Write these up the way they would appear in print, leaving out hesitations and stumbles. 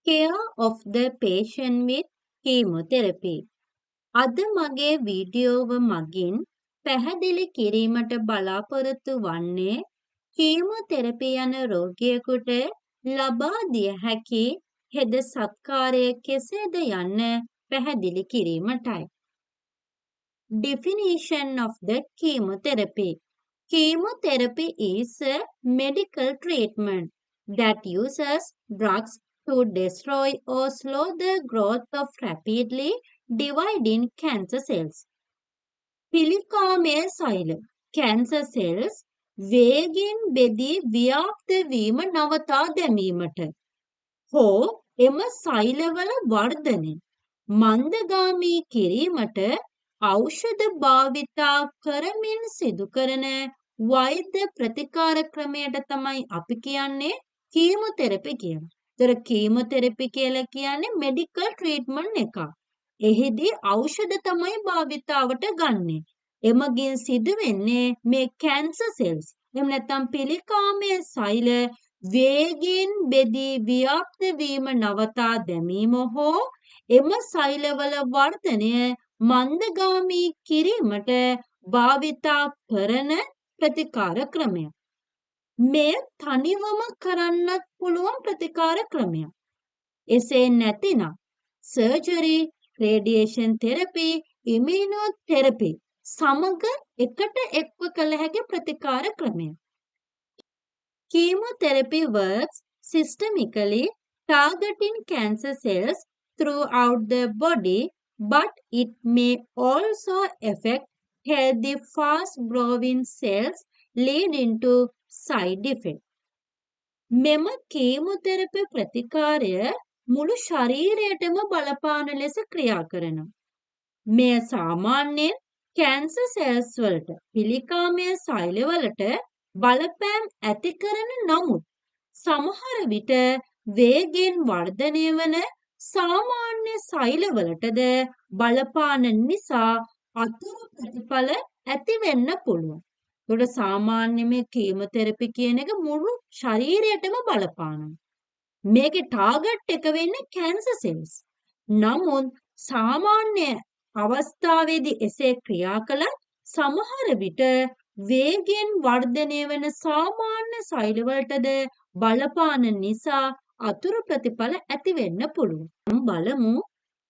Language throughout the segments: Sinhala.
Care of the patient with chemotherapy. අද මගේ වීඩියෝව මගින් පැහැදිලි කිරීමට බලාපොරොත්තු වන්නේ කීමෝතෙරපි යන රෝගියෙකුට ලබා දිය හැකි හෙද සත්කාරය කෙසේද යන්න පැහැදිලි කිරීමටයි. Definition of the chemotherapy. Chemotherapy is a medical treatment that uses drugs to destroy or slow the growth of rapidly dividing cancer cells. පිළිකාමය සෛල cancer cells වේගෙන් බෙදී ව්‍යාප්ත වීම නවතා දැමීමට හෝ එම සෛලවල වර්ධනය මන්දගාමී කිරීමට ඖෂධ භාවිතා කරමින් සිදු කරන වෛද්‍ය ප්‍රතිකාර ක්‍රමයට තමයි අපි කියන්නේ කීමෝතෙරපි කියලා. ඒතර කීමෝතෙරපි කියලා කියන්නේ මෙඩිකල් ට්‍රීට්මන්ට් එකක්. එහිදී ඖෂධ තමයි භාවිතාවට ගන්නෙ. එමගින් සිදු වෙන්නේ මේ කැන්සර් සෙල්ස් එහෙම නැත්නම් පිළිකාමය සෛල වේගයෙන් බෙදී ව්‍යාප්ත වීම නවතා දැමීම හෝ එම සෛලවල වර්ධනය මන්දගාමී කිරීමට භාවිතා කරන ප්‍රතිකාර ක්‍රමයක්. මෙය තනිවම කරන්නත් පුළුවන් ප්‍රතිකාර ක්‍රමයක්. එසේ නැතිනම් සර්ජරි, රේඩියේෂන් තෙරපි, ඉම්යුනෝතෙරපි සමග එකට එක්ව කළ හැකි ප්‍රතිකාර ක්‍රමයක්. Chemotherapy works systemically targeting cancer cells throughout the body, but it may also affect healthy fast-growing cells, leading to side effects. මෙම කීමෝතෙරපි ප්‍රතිකාරය මුළු ශරීරයටම බලපාන ලෙස ක්‍රියා කරනවා. මෙය සාමාන්‍යයෙන් කැන්සර් සෙල්ස් වලට පිළිකාමය සෛලවලට බලපෑම් ඇති කරන නමුත් සමහර විට වේගයෙන් වර්ධනය වන සාමාන්‍ය සෛලවලටද බලපාන නිසා අතුරු ප්‍රතිඵල ඇති වෙන්න පුළුවන්. ඒකට සාමාන්‍ය මේ කීමෝතෙරපි කියන එක මුළු ශරීරයටම බලපානවා. මේකේ ටාගට් එක වෙන්නේ කැන්සර් සෙල්ස්. නමුත් සාමාන්‍ය අවස්ථාවේදී එසේ ක්‍රියා කළත් සමහර විට වේගයෙන් වර්ධනය වන සාමාන්‍ය සෛලවලටද බලපාන නිසා අතුරු ප්‍රතිඵල ඇති වෙන්න පුළුවන්. බලමු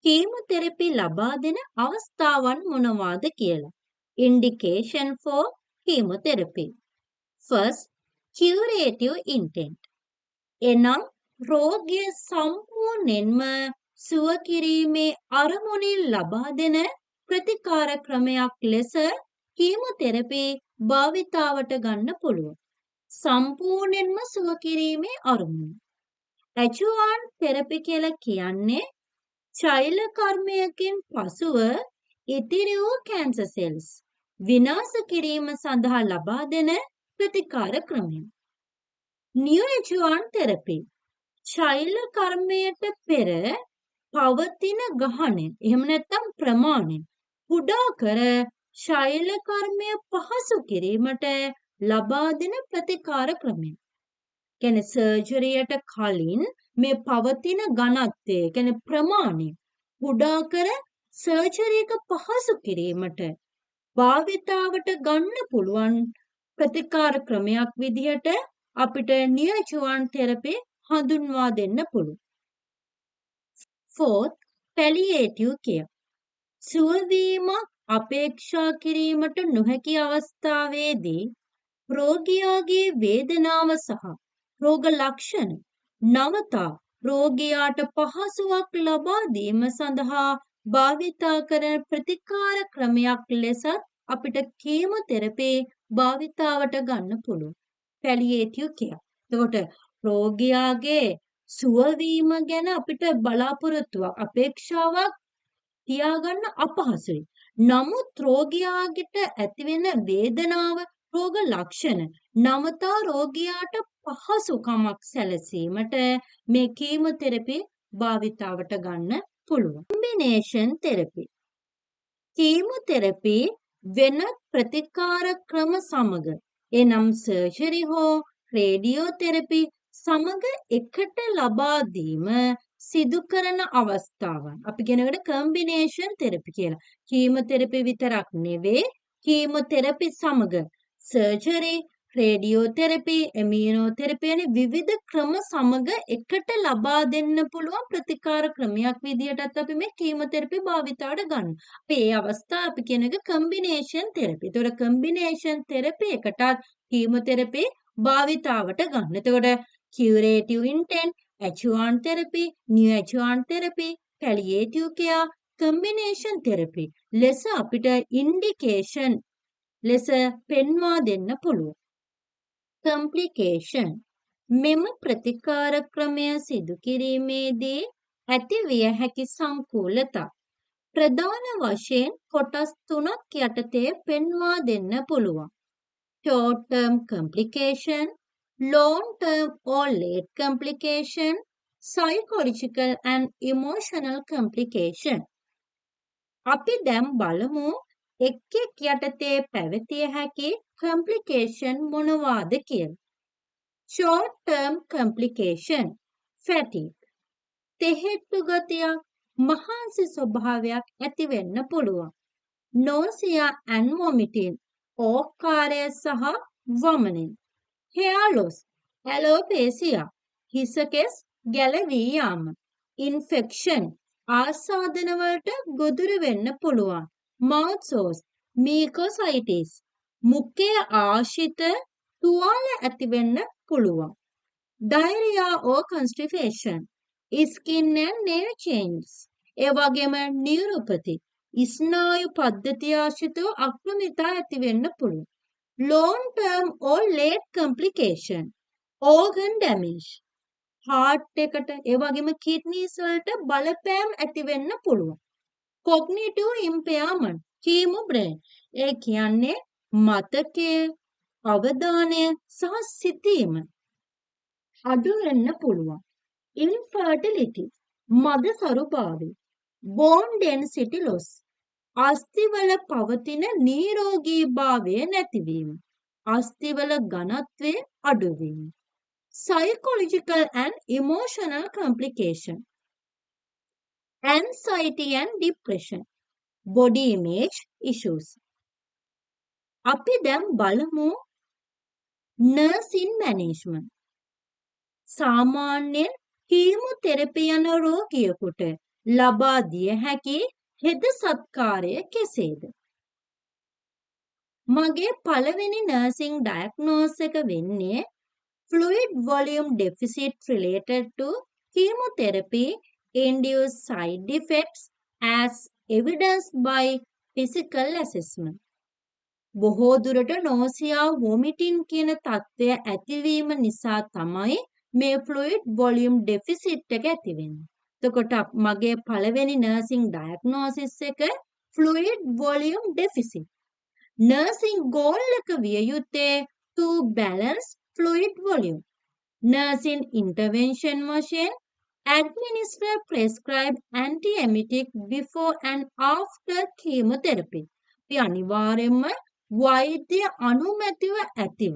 කීමෝතෙරපි ලබා දෙන අවස්ථාවන් මොනවාද කියලා. Indication for chemotherapy. First, curative intent. එනම් රෝගය සම්පූර්ණයෙන්ම සුව කිරීමේ අරමුණින් ලබා දෙන ප්‍රතිකාර ක්‍රමයක් ලෙස කීමෝතෙරපි භාවිතාවට ගන්න පුළුවන්. සම්පූර්ණයෙන්ම සුව කිරීමේ අරමුණ. ඇජුවාන්ට් තෙරපි කියලා කියන්නේ ශෛල කර්මයකින් පසුව ඉතිරි වූ කැන්සර් සෙල්ස් විනාශ කිරීම සඳහා ලබා දෙන ප්‍රතිකාර ක්‍රමය. නියෝඇජුවාන්ට් තෙරපි ශෛල කර්මයට පෙර පවතින ගහණය එහෙම නැත්නම් ප්‍රමාණය කුඩා කර ශෛල කර්මය පහසු කිරීමට ලබා දෙන ප්‍රතිකාර ක්‍රමය. කියන්නේ සර්ජරියට කලින් මේ පවතින ඝනත්වය කියන්නේ ප්‍රමාණය කුඩා කර සර්ජරි එක පහසු කිරීමට භාවිතාවට ගන්න පුළුවන් ප්‍රතිකාර ක්‍රමයක් විදිහට අපිට නියෝඇජුවාන්ට් තෙරපි හඳුන්වා දෙන්න පුළුවන්. Fourth, palliative care. සුවවීමක් අපේක්ෂා කිරීමට නොහැකි අවස්ථාවේදී රෝගියාගේ වේදනාව සහ රෝග ලක්ෂණ නවතා රෝගියාට පහසුවක් ලබා දීම සඳහා භාවිතා කරන ප්‍රතිකාර ක්‍රමයක් ලෙසත් අපිට කීමෝතෙරපි භාවිතාවට ගන්න පුළුවන්. palliative care. එතකොට රෝගියාගේ සුවවීම ගැන අපිට බලාපොරොත්තුවක් අපේක්ෂාවක් තියාගන්න අපහසුයි. නමුත් රෝගියාට ඇතිවෙන වේදනාව රෝග ලක්ෂණ නවතා රෝගියාට පහසුකමක් සැලසීමට මේ කීමෝතෙරපි භාවිතාවට ගන්න පුළුවන්. combination therapy. කීමෝතෙරපි වෙනත් ප්‍රතිකාර ක්‍රම සමග එනම් සර්ජරි හෝ රේඩියෝතෙරපි සමග එකට ලබා දීම සිදු කරන අවස්ථාවන් අපි කියනකට කම්බිනේෂන් තෙරපි කියලා. කීමොතෙරපි විතරක් නෙවෙයි කීමොතෙරපි සමග සර්ජරි, රේඩියෝතෙරපි, එමියනෝතෙරපි යන විවිධ ක්‍රම සමග එකට ලබා දෙන්න පුළුවන් ප්‍රතිකාර ක්‍රමයක් විදිහටත් අපි මේ කීමොතෙරපි භාවිතයට ගන්නවා. අපි මේ අවස්ථාව අපි කියන එක කම්බිනේෂන් තෙරපි. ඒතකොට කම්බිනේෂන් තෙරපි එකටත් කීමොතෙරපි භාවිතාවට ගන්න. එතකොට curative intent, adjuvant therapy, neoadjuvant therapy, palliative care, combination therapy ලෙස අපිට ඉන්ඩිකේෂන් ලෙස පෙන්වා දෙන්න පුළුවන්. complication මෙම ප්‍රතිකාර ක්‍රමය සිදු කිරීමේදී ඇතිවිය හැකි සංකූලතා ප්‍රධාන වශයෙන් කොටස් 3ක් යටතේ පෙන්වා දෙන්න පුළුවන්. short term complication, long term or late complication, psychological and emotional complication. අපි දැන් බලමු එක් යටතේ පැවතිය හැකි complication මොනවාද කියලා. short term complication, fatigue. තෙහෙට්ටු ගතියක්, මහන්සි ස්වභාවයක් ඇති වෙන්න පුළුවන්. nausea and vomiting, ඕකාරය සහ වමනය. hair loss, alopecia, හිසකෙස් ගැලවී යාම. infection, ආසාදන වලට ගොදුරු වෙන්න පුළුවන්. mouth sores, mucositis, මුඛය ආශ්‍රිත තුවාල ඇති වෙන්න පුළුවන්. diarrhea or constipation, skin and nail changes. ඒ වගේම neuropathy, ස්නායු පද්ධතිය ආශ්‍රිතව අක්‍රමිතා ඇති වෙන්න පුළුවන්. long term or late complication, organ damage, heart එකට ඒ වගේම kidneys වලට බලපෑම් ඇති වෙන්න පුළුවන්. cognitive impairment, chemo brain, ඒ කියන්නේ මතකය, අවධානය සහ සිතීම අඩු වෙන්න පුළුවන්. infertility, මද සරුභාවය. bone density loss, අස්ථිවල පවතින නිරෝගීභාවය නැතිවීම. අස්ථිවල ඝනත්වය අඩුවීම. psychological and emotional complication, anxiety and depression, body image issues. අපි දැන් බලමු nursing management. සාමාන්‍යයෙන් කීමොතෙරපි යන රෝගියෙකුට ලබා දිය හැකි හෙද සත්කාරය කෙසේද? මගේ පළවෙනි nursing diagnosis එක වෙන්නේ fluid volume deficit related to chemotherapy induced side effects as evidenced by physical assessment. බොහෝ දුරට nausea, vomiting කියන තත්ත්වය ඇතිවීම නිසා තමයි මේ fluid volume deficit එක ඇති වෙන්නේ. එතකොට මගේ පළවෙනි nursing diagnosis එක fluid volume deficit. nursing goal එක විය යුත්තේ to balance fluid volume. nursing intervention වශයෙන් administer prescribed antiemetic before and after chemotherapy. අපි අනිවාර්යයෙන්ම වෛද්‍ය අනුමැතිව ඇතිව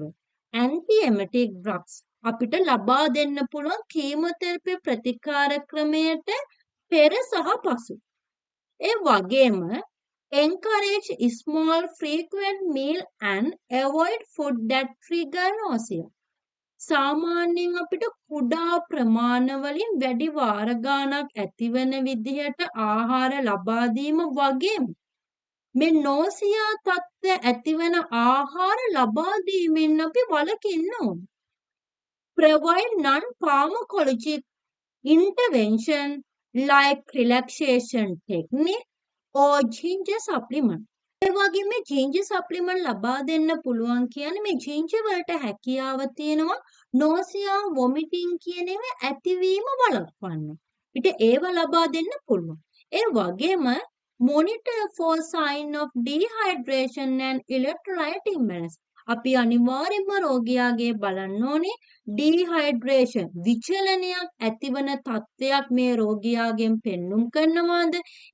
antiemetic drugs අපිට ලබා දෙන්න පුළුවන් කීමොතෙරපි ප්‍රතිකාර ක්‍රමයට පෙර සහ පසු. ඒ වගේම encourage small frequent meal and avoid food that trigger nausea. සාමාන්‍යයෙන් අපිට කුඩා ප්‍රමාණවලින් වැඩි වාර ගාණක් ඇතිවන විදිහට ආහාර ලබා දීම වගේම මේ nausea තත්ත්ව ඇතිවන ආහාර ලබා දීමෙන් අපි වළකින්න ඕනේ. provide non-pharmacologic intervention like relaxation technique or ginger supplement. ඒ වගේම මේ ginger supplement ලබා දෙන්න පුළුවන් කියන්නේ මේ ginger වලට හැකියාව තියෙනවා nausea, vomiting කියන ඒවා ඇතිවීම වළක්වන්න. පිට ඒව ලබා දෙන්න පුළුවන්. ඒ වගේම monitor for sign of dehydration and electrolyte imbalance. අපි අනිවාර්යයෙන්ම රෝගියාගේ බලන්න ඕනේ dehydration විචලනයක් ඇතිවන තත්ත්වයක් මේ රෝගියාගෙන් පෙන්눔 කරනවාද?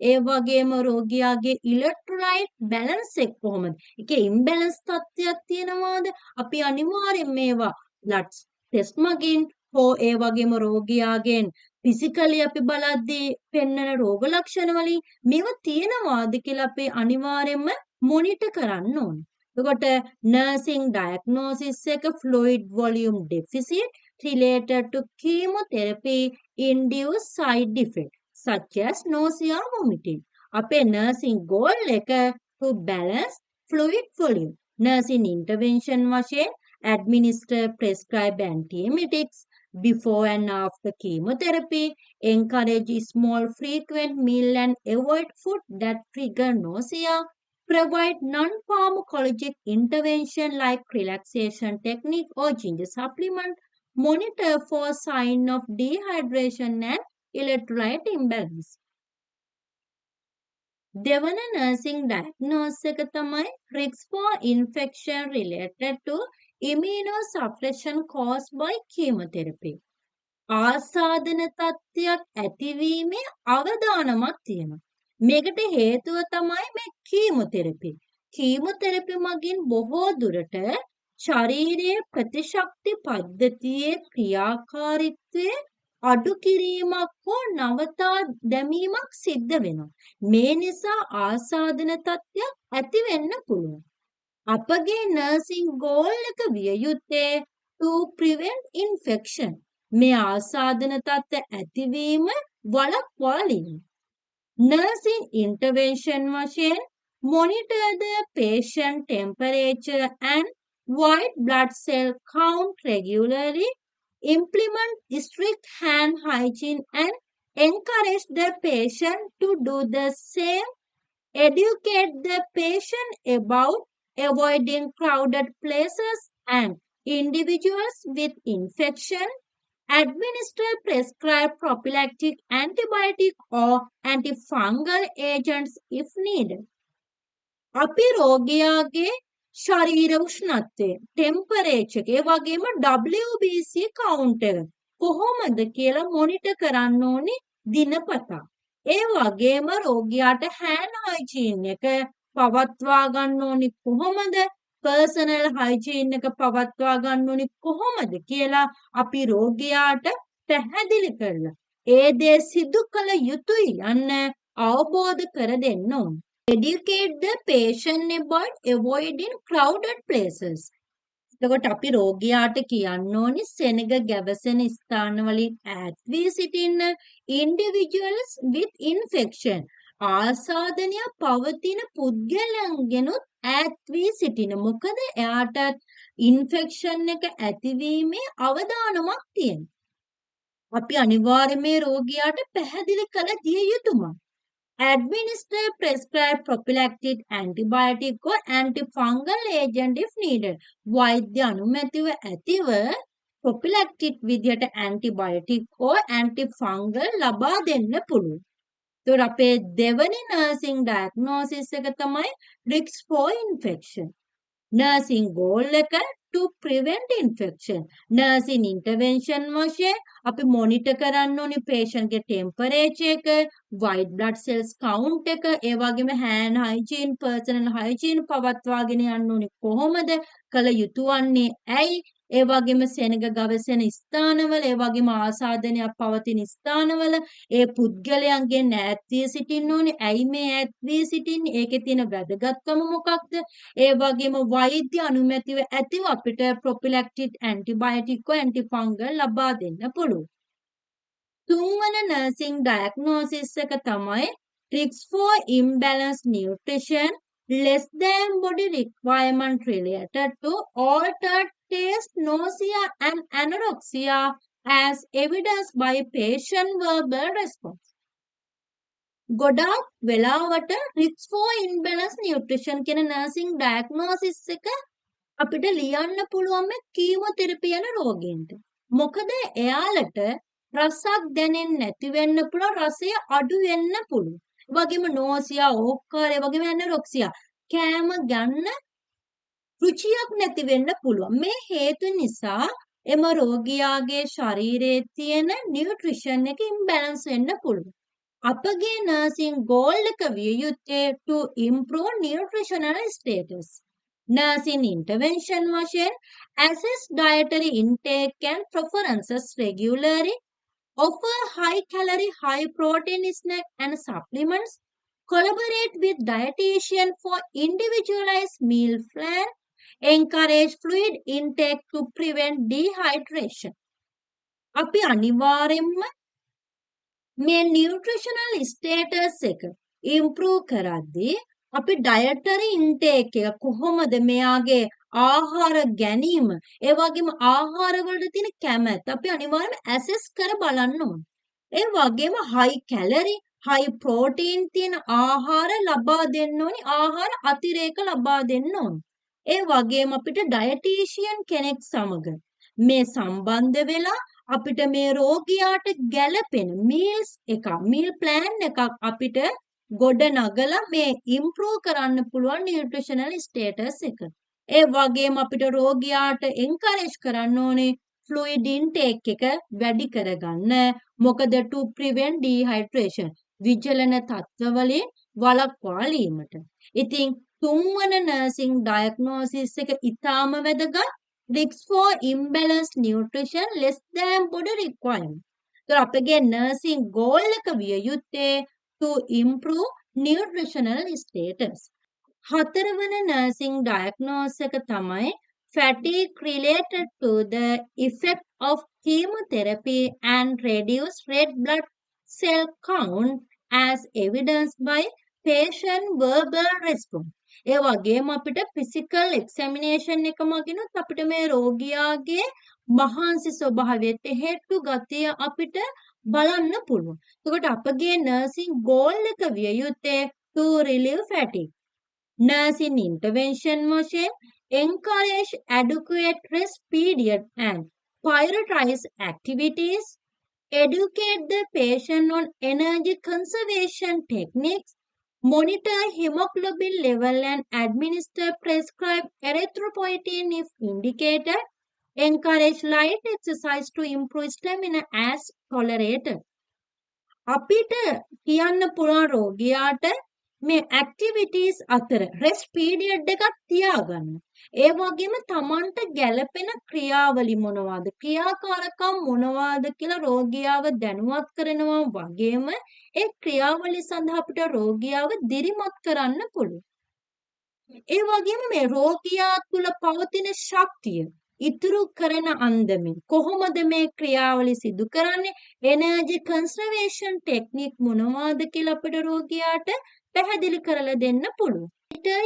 ඒ වගේම රෝගියාගේ electrolyte balance එක කොහොමද? ඒකේ imbalance තත්ත්වයක් තියෙනවාද? අපි අනිවාර්යයෙන් මේවා blood test මගින් හෝ ඒ වගේම රෝගියාගෙන් ෆිසිකලි අපි බලද්දී පෙන්වන රෝග ලක්ෂණ වලින් මේවා තියෙනවාද කියලා අපි අනිවාර්යයෙන්ම මොනිටර් කරන්න ඕනේ. එතකොට nursing diagnosis එක fluid volume deficit related to chemotherapy induced side effect such as nausea vomiting. අපේ nursing goal එක to balance fluid volume. nursing intervention වශයෙන් administer prescribe antiemetics before and after chemotherapy, encourage small frequent meal and avoid food that trigger nausea, provide non-pharmacologic intervention like relaxation technique or ginger supplement, monitor for sign of dehydration and electrolyte imbalance. දෙවන nursing diagnosis එක තමයි risk for infection related to immunosuppression caused by chemotherapy. ආසාදන තත්ත්වයක් ඇතිවීමේ අවදානමක් තියෙනවා. මේකට හේතුව තමයි මේ කීමොතෙරපි. කීමොතෙරපි මගින් බොහෝ දුරට ශරීරයේ ප්‍රතිශක්ති පද්ධතියේ ක්‍රියාකාරීත්වය අඩු කිරීමක් හෝ නවතා දැමීමක් සිද්ධ වෙනවා. මේ නිසා ආසාදන තත්ත්වයක් ඇති වෙන්න පුළුවන්. අපගේ නර්සිං ගෝල් එක විය යුත්තේ to prevent infection. මේ ආසාදන තත්ත්ව ඇතිවීම වළක්වාලීම. nursing intervention වශයෙන් monitor the patient temperature and white blood cell count regularly, implement strict hand hygiene and encourage the patient to do the same, educate the patient about avoiding crowded places and individuals with infection, administer prescribed prophylactic antibiotic or antifungal agents if needed. අපි රෝගියාගේ ශරීර උෂ්ණත්වය, ටෙම්පරේචර් එක, ඒ වගේම WBC කවුන්ට් එක කොහොමද කියලා මොනිටර් කරන්න ඕනේ දිනපතා. ඒ වගේම රෝගියාට hand hygiene එක පවත්වා ගන්න ඕනේ කොහොමද? personal hygiene එක පවත්වා ගන්න ඕනේ කොහොමද කියලා අපි රෝගියාට පැහැදිලි කරලා ඒ දේ සිදු කළ යුතුයි යන්න අවබෝධ කර දෙන්න ඕනේ. Educate the patient about avoiding crowded places. එතකොට අපි රෝගියාට කියන්න ඕනි සෙනග ගැවසෙන ස්ථානවලින් ඈත් වී සිටින්න, individuals with infection ආසාදනය පවතින පුද්ගලයන්ගෙනුත් ඈත් වී සිටින. මොකද එයාට ඉන්ෆෙක්ෂන් එක ඇතිවීමේ අවදානමක් තියෙනවා. අපි අනිවාර්යයෙන් මේ රෝගියාට පැහැදිලි කළ දිය යුතුමයි. Administer prescribed prophylactic antibiotic or antifungal agent if needed. වෛද්‍ය අනුමැතිව ඇතිව prophylactic විදියට antibiotic or antifungal ලබා දෙන්න පුළුවන්. ඒතර අපේ දෙවනි nursing diagnosis එක තමයි risk for infection. nursing goal එක to prevent infection. nursing intervention වශයෙන් අපි monitor කරන්න ඕනි patient ගේ temperature එක, white blood cells count එක, ඒ වගේම hand hygiene, personal hygiene පවත්වාගෙන යන්න ඕනි කොහොමද? කළ යුතු වන්නේ ඇයි? ඒ වගේම සෙනග ගවසෙන ස්ථානවල, ඒ වගේම ආසාදනයක් පවතින ස්ථානවල ඒ පුද්ගලයන්ගෙන් ඈත් වී සිටින්න ඕනේ. ඇයි මේ ඈත් වී සිටින්නේ? ඒකේ තියෙන වැදගත්කම මොකක්ද? ඒ වගේම වෛද්‍ය අනුමැතිව ඇතිව අපිට prophylactic antibiotic or antifungal ලබා දෙන්න පුළුවන්. තුන්වන nursing diagnosis එක තමයි risk for imbalanced nutrition, less than body requirement related to altered taste, nausea and anorexia as evidenced by patient verbal response. ගොඩාක් වෙලාවට risk for imbalanced nutrition කියන nursing diagnosis එක අපිට ලියන්න පුළුවන් මේ කීමොතෙරපි යන රෝගීන්ට. මොකද එයාලට රසක් දැනෙන්නේ නැති වෙන්න පුළුවන්, රසය අඩු වෙන්න පුළුවන්. ඒ වගේම nausea, ඕක්කාර, ඒ වගේම anorexia කෑම ගන්න රුචියක් නැති වෙන්න පුළුවන්. මේ හේතු නිසා එම රෝගියාගේ ශරීරයේ තියෙන නියුට්‍රිෂන් එක ඉම්බැලන්ස් වෙන්න පුළුවන්. අපගේ nursing goal එක විය යුත්තේ to improve nutritional status. nursing intervention වශයෙන් assess dietary intake and preferences regularly, offer high calorie, high protein snack and supplements, collaborate with dietitian for individualized meal plan, encourage fluid intake to prevent dehydration. අපි අනිවාර්යෙන්ම මේ නියුට්‍රිෂනල් ස්ටේටස් එක ඉම්ප්‍රූව් කරද්දී අපි ඩයටරි ඉන්ටේක් එක කොහොමද මෙයාගේ ආහාර ගැනීම ඒ වගේම ආහාර වලට තියෙන කැමැත්ත අපි අනිවාර්යයෙන්ම ඇසෙස් කර බලන්න ඕන. ඒ වගේම හයි කැලරි හයි ප්‍රෝටීන් තියෙන ආහාර ලබා දෙන්න ඕනි ආහාර අතිරේක ලබා දෙන්න ඕනි. ඒ වගේම අපිට ඩයටීෂියන් කෙනෙක් සමග මේ සම්බන්ධ වෙලා අපිට මේ රෝගියාට ගැළපෙන මීල් ප්ලෑන් එකක් අපිට ගොඩ නගලා මේ ඉම්ප්‍රූව් කරන්න පුළුවන් නියුට්‍රිෂනල් ස්ටේටස් එක. ඒ වගේම අපිට රෝගියාට එන්කරේජ් කරන්න ඕනේ ෆ්ලුයිඩ් ඉන්ටේක් එක වැඩි කරගන්න. මොකද to prevent dehydration විජලන තත්ත්වවලින් වළක්වාලීමට. ඉතින් තුන්වන නර්සිං ඩයග්නෝසිස් එක ඉතාම වැදගත්. Risks for imbalanced nutrition less than body requirement. So අපගේ nursing goal එක විය යුත්තේ to improve nutritional status. හතරවන nursing diagnosis එක තමයි fatigue related to the effect of chemotherapy and reduce red blood cell count as evidenced by patient verbal response. ඒ වගේම අපිට ෆිසිකල් එක්සැමිනේෂන් එක මගිනුත් අපිට මේ රෝගියාගේ මහන්සි ස්වභාවයත් හේතු ගතිය අපිට බලන්න පුළුවන්. එතකොට අපගේ නර්සිං ගෝල් එක විය යුත්තේ to relieve fatigue. Nursing intervention වශයෙන් encourage adequate rest period and prioritize activities, educate the patient on energy conservation techniques, monitor hemoglobin level and administer prescribed erythropoietin if indicated, encourage light exercise to improve stamina as tolerated. අපිට කියන්න පුළුවන් රෝගියාට මේ ඇක්ටිවිටීස් අතර රෙස්ට් පීරියඩ් එකක් තියාගන්න. ඒ වගේම තමන්ට ගැළපෙන ක්‍රියාවලි මොනවාද ක්‍රියාකාරකම් මොනවාද කියලා රෝගියාව දැනුවත් කරනවා වගේම ඒ ක්‍රියාවලි සඳහා අපිට රෝගියාව දිරිමත් කරන්න පුළුවන්. ඒ වගේම මේ රෝගියා තුළ පවතින ශක්තිය ඉතුරු කරන අන්දමින් කොහොමද මේ ක්‍රියාවලි සිදු කරන්නේ එනර්ජි කන්සර්වේෂන් ටෙක්නික් මොනවාද කියලා අපිට රෝගියාට පැහැදිලි කරලා දෙන්න පුළුවන්.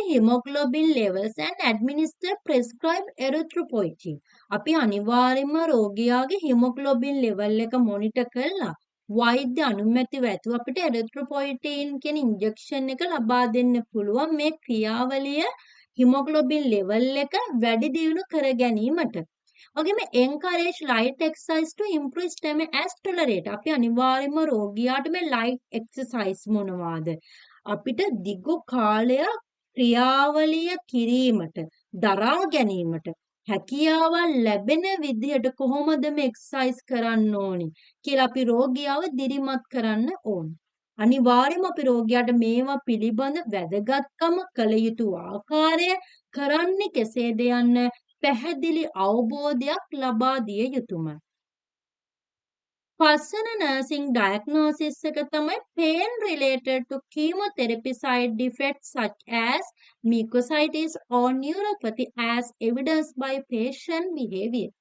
hemoglobin levels and administer prescribed erythropoietin. අපි අනිවාර්යයෙන්ම රෝගියාගේ hemoglobin level එක මොනිටර් කරලා වෛද්‍ය අනුමැතිව ඇතුව අපිට erythropoietin කියන ඉන්ජෙක්ෂන් එක ලබා දෙන්න පුළුවන් මේ ක්‍රියාවලිය hemoglobin level එක වැඩි දියුණු කර ගැනීමට. වගේම encourage light exercise to improve stamina as tolerated. අපි අනිවාර්යයෙන්ම රෝගියාට මේ light exercise මොනවාද අපිට දිගු කාලයක් ක්‍රියාවලිය කිරීමට දරා ගැනීමට හැකියාවල් ලැබෙන විදිහට කොහොමද මේ එක්සර්සයිස් කරන්න ඕනි කියලා අපි රෝගියාව දිරිමත් කරන්න ඕනේ. අනිවාර්යයෙන්ම අපි රෝගියාට මේවා පිළිබඳ වැදගත්කම කළ යුතු ආකාරය කරන්නේ කෙසේද යන්න පැහැදිලි අවබෝධයක් ලබා දිය යුතුමයි. පස්වන nursing diagnosis එක තමයි pain related to chemotherapy side effects such as mucositis or neuropathy as evidenced by patient behavior.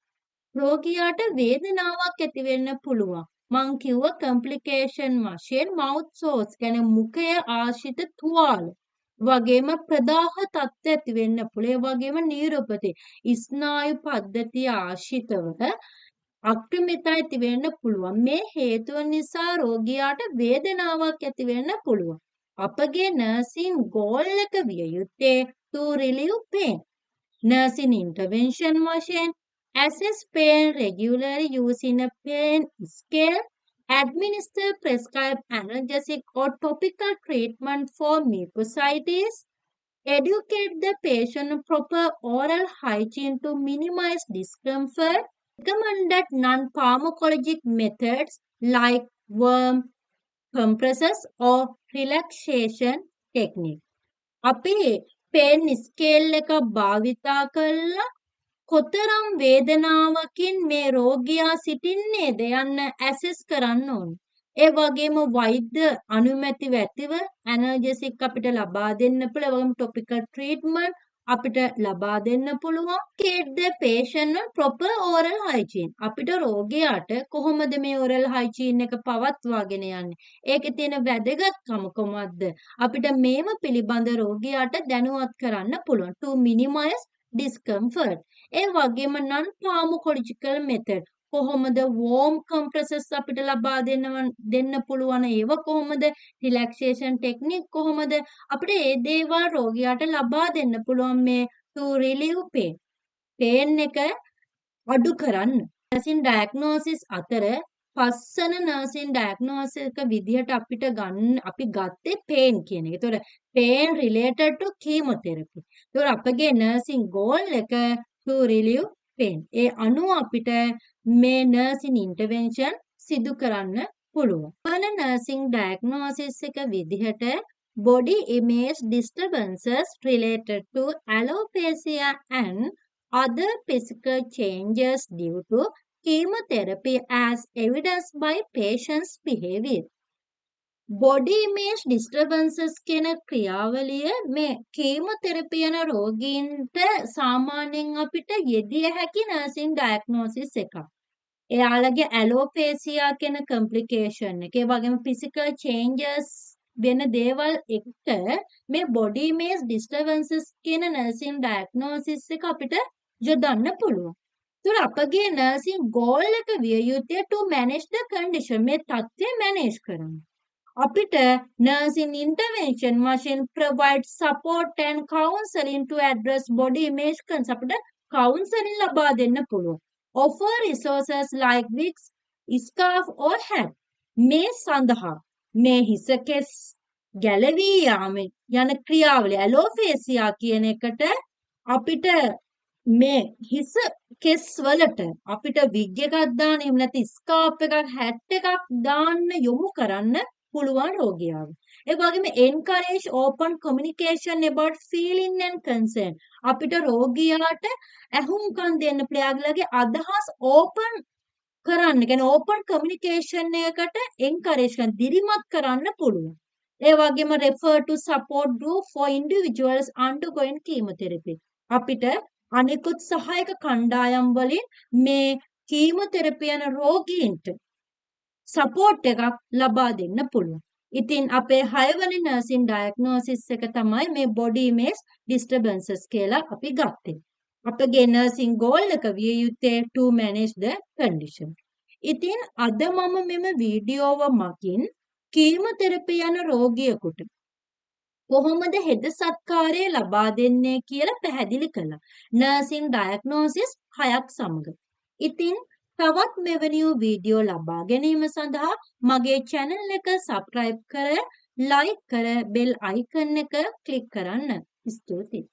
රෝගියාට වේදනාවක් ඇති වෙන්න පුළුවන්. මං කිව්ව complication වශයෙන් mouth sores කියන්නේ මුඛය ආශ්‍රිත තුවාල වගේම ප්‍රදාහ තත්ත්ව ඇති වෙන්න පුළුවන්. ඒ වගේම නියුරොපති ස්නායු පද්ධතිය ආශ්‍රිතව අක්‍රමිත ඇති වෙන්න පුළුවන්. මේ හේතුව නිසා රෝගියාට වේදනාවක් ඇති වෙන්න පුළුවන්. අපගේ nursing goal එක විය යුත්තේ to relieve pain. Nursing intervention වශයෙන් assess pain regularly using a pain scale, administer prescribed analgesic or topical treatment for mucositis, educate the patient on proper oral hygiene to minimize discomfort, recommended non-pharmacologic methods like warm compresses or relaxation technique. අපි pain scale එක භාවිතා කළා කොතරම් වේදනාවකින් මේ රෝගියා සිටින්නේද යන්න ඇසෙස් කරන්න ඕනේ. ඒ වගේම වෛද්‍ය අනුමැතිව ඇතිව ඇනර්ජෙසික් අපිට ලබා දෙන්න පුළුවන්. ඒ වගේම টොපිකල් ට්‍රීට්මන්ට් අපිට ලබා දෙන්න පුළුවන්. Get the patient on proper oral hygiene. අපිට රෝගියාට කොහොමද මේ oral hygiene එක පවත්වාගෙන යන්නේ? ඒකේ තියෙන වැදගත්කම කොහොමද? අපිට මේව පිළිබඳ රෝගියාට දැනුවත් කරන්න පුළුවන්. To minimize discomfort. ඒ වගේම non pharmacological method කොහොමද warm compresses අපිට ලබා දෙන්න පුළුවන් ඒව කොහොමද relaxation technique කොහොමද අපිට ඒ දේවල් රෝගියාට ලබා දෙන්න පුළුවන් මේ to relieve pain එක අඩු කරන්න. nursing diagnosis අතර පස්සන nursing diagnosis එක විදිහට අපි ගත්තේ pain කියන එක. ඒතකොට pain related to chemotherapy. ඒතකොට අපගේ nursing goal එක to relieve pain. ඒ අනුව අපිට මේ nursing intervention සිදු කරන්න පුළුවන්. මොන nursing diagnosis එක විදිහට body image disturbances related to alopecia and other physical changes due to chemotherapy as evidenced by patient's behavior. body image disturbances කියන ක්‍රියාවලිය මේ කීමෝതെරපි යන රෝගීන්ට සාමාන්‍යයෙන් අපිට යෙදිය හැකි nursing diagnosis එකක්. එයාලගේ ඇලෝපේසියා කියන complication එක, ඒ වගේම physical changes වෙන දේවල් එක්ක මේ body image disturbances කියන nursing diagnosis එක අපිට යොදන්න පුළුවන්. ඒතර අපගේ nursing goal එක විය යුත්තේ to manage the condition. මේ තත්ත්වය manage කරන්න. අපිට nursing intervention වශයෙන් provide support and counseling to address body image concerns. අපිට counseling ලබා දෙන්න පුළුවන්. Offer resources like wigs, scarf or hat. මේ සඳහා මේ හිසකෙස් ගැලවී යාමෙන් යන ක්‍රියාවලිය ඇලෝපේසියා කියන එකට අපිට මේ හිස කෙස් වලට අපිට විග් එකක් දාන්න, එහෙම නැත්නම් ස්කාර්ෆ් එකක්, හැට් එකක් දාන්න යොමු කරන්න පුළුවන් රෝගියාව. ඒ වගේම encourage open communication about feeling and concern. අපිට රෝගියාට ඇහුම්කන් දෙන්න ප්ලෑග්ලගේ අදහස් ඕපන් කරන්න. කියන්නේ ඕපන් කමියුනිකේෂන් එකකට encourage කරන්න, දිරිමත් කරන්න පුළුවන්. ඒ වගේම refer to support group for individuals undergoing chemotherapy. අපිට අනිකුත් සහායක කණ්ඩායම් වලින් මේ කීමෝതെරපි යන රෝගීන්ට සපෝට් එකක් ලබා දෙන්න පුළුවන්. ඉතින් අපේ 6 වෙනි nursing diagnosis එක තමයි මේ body image disturbances කියලා අපි ගත්තේ. අපගේ nursing goal එක විය යුත්තේ to manage the condition. ඉතින් අද මම මෙම වීඩියෝව මගින් කීමෝതെරපි යන රෝගියෙකුට කොහොමද හෙද සත්කාරය ලබා දෙන්නේ කියලා පැහැදිලි කළා. nursing diagnosis 6ක් සමග. ඉතින් තවත් මෙවැනි වීඩියෝ ලබා ගැනීම සඳහා මගේ channel එක subscribe කර, like කර, bell icon එක click කරන්න. ස්තුතියි.